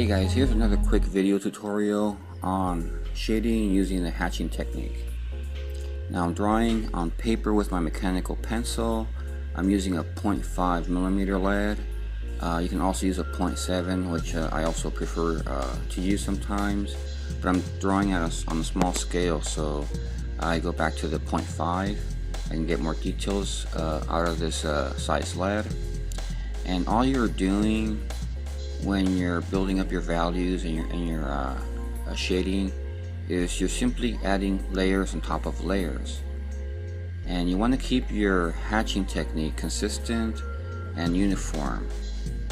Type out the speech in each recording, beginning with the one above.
Hey guys, here's another quick video tutorial on shading using the hatching technique. Now I'm drawing on paper with my mechanical pencil. I'm using a 0.5mm lead. You can also use a 0.7, which I also prefer to use sometimes, but I'm drawing on a small scale, so I go back to the 0.5 and get more details out of this size lead. And all you're doing when you're building up your values and your shading is you're simply adding layers on top of layers, and you want to keep your hatching technique consistent and uniform.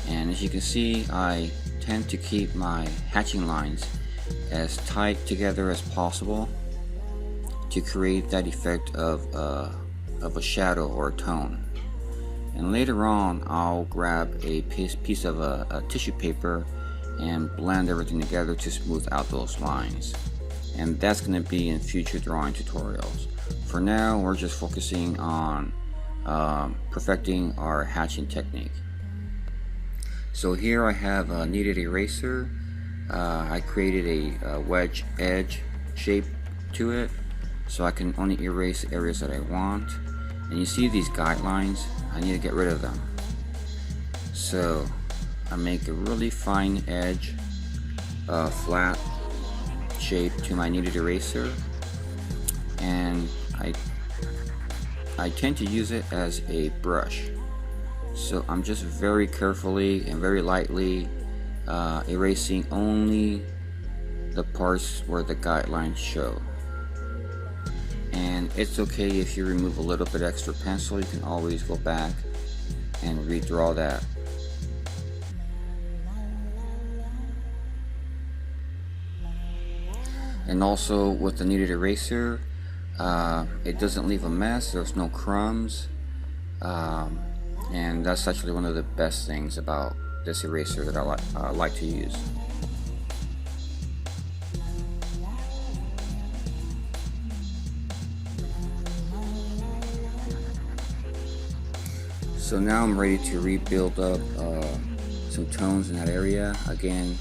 And as you can see, I tend to keep my hatching lines as tight together as possible to create that effect of a shadow or a tone. And later on, I'll grab a piece of a tissue paper and blend everything together to smooth out those lines. And that's going to be in future drawing tutorials. For now, we're just focusing on perfecting our hatching technique. So here I have a kneaded eraser. I created a wedge edge shape to it, so I can only erase areas that I want. And you see these guidelines, I need to get rid of them. So I make a really fine edge, flat shape to my kneaded eraser, and I tend to use it as a brush. So I'm just very carefully and very lightly erasing only the parts where the guidelines show. And it's okay if you remove a little bit extra pencil, you can always go back and redraw that. And also with the kneaded eraser, it doesn't leave a mess, there's no crumbs, and that's actually one of the best things about this eraser that I like to use. So now I'm ready to rebuild up some tones in that area. Again,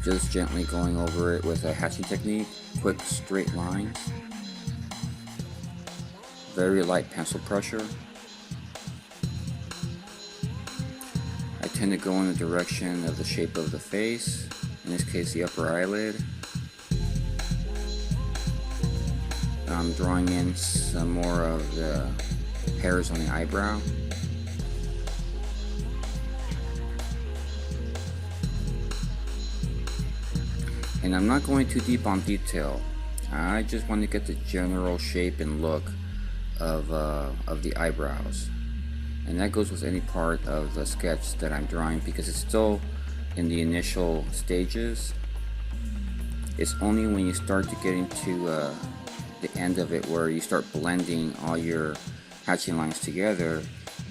just gently going over it with a hatching technique, quick straight lines, very light pencil pressure. I tend to go in the direction of the shape of the face, in this case the upper eyelid. I'm drawing in some more of the hairs on the eyebrow. And I'm not going too deep on detail. I just want to get the general shape and look of the eyebrows. And that goes with any part of the sketch that I'm drawing because it's still in the initial stages. It's only when you start to get into the end of it where you start blending all your hatching lines together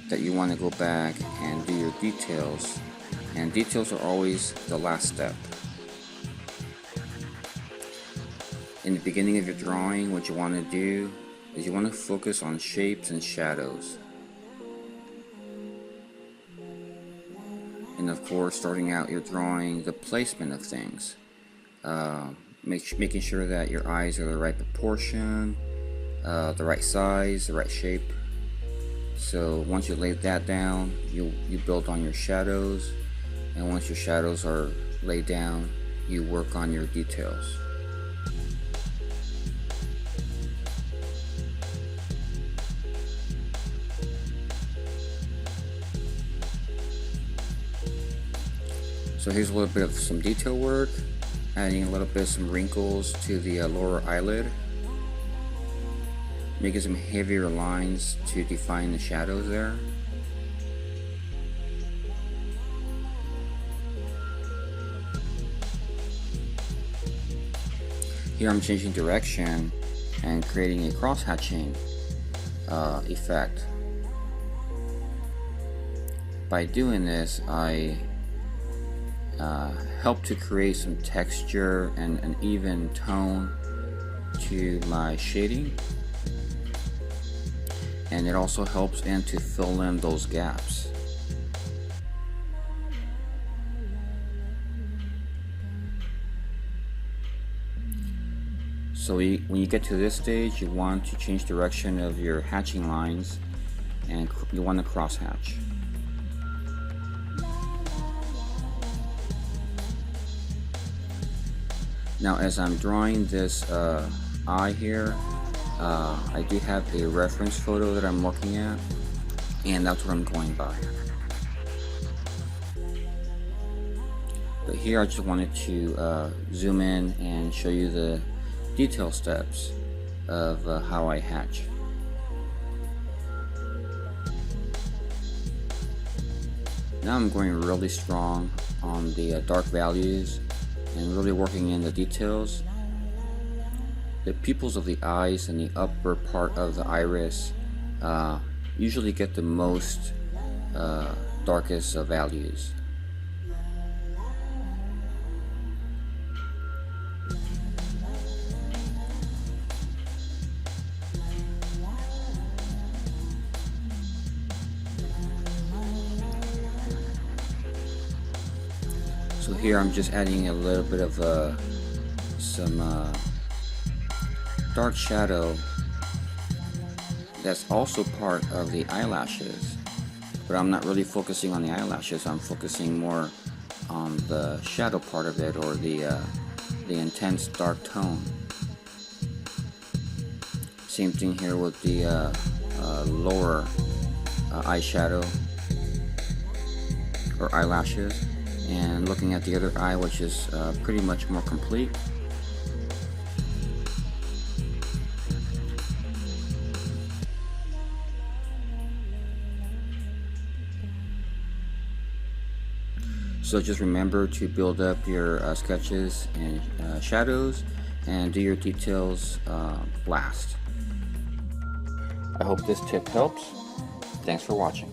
that you want to go back and do your details. And details are always the last step. In the beginning of your drawing, what you want to do is you want to focus on shapes and shadows. And of course, starting out you're drawing the placement of things. Making sure that your eyes are the right proportion, the right size, the right shape. So once you lay that down, you build on your shadows. And once your shadows are laid down, you work on your details. So here's a little bit of some detail work, adding a little bit of some wrinkles to the lower eyelid, making some heavier lines to define the shadows there. Here I'm changing direction and creating a cross-hatching effect. By doing this, I help to create some texture and an even tone to my shading, and it also helps to fill in those gaps. So when you get to this stage, you want to change direction of your hatching lines, and you want to cross hatch. Now as I'm drawing this eye here, I do have a reference photo that I'm looking at, and that's what I'm going by. But here I just wanted to zoom in and show you the detail steps of how I hatch. Now I'm going really strong on the dark values and really working in the details. The pupils of the eyes and the upper part of the iris usually get the most darkest values. So here I'm just adding a little bit of some dark shadow that's also part of the eyelashes, but I'm not really focusing on the eyelashes. I'm focusing more on the shadow part of it, or the intense dark tone. Same thing here with the lower eyeshadow or eyelashes, and looking at the other eye, which is pretty much more complete. So just remember to build up your sketches and shadows, and do your details last. I hope this tip helps. Thanks for watching.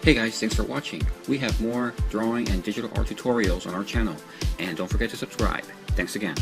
Hey guys, thanks for watching. We have more drawing and digital art tutorials on our channel, and don't forget to subscribe. Thanks again.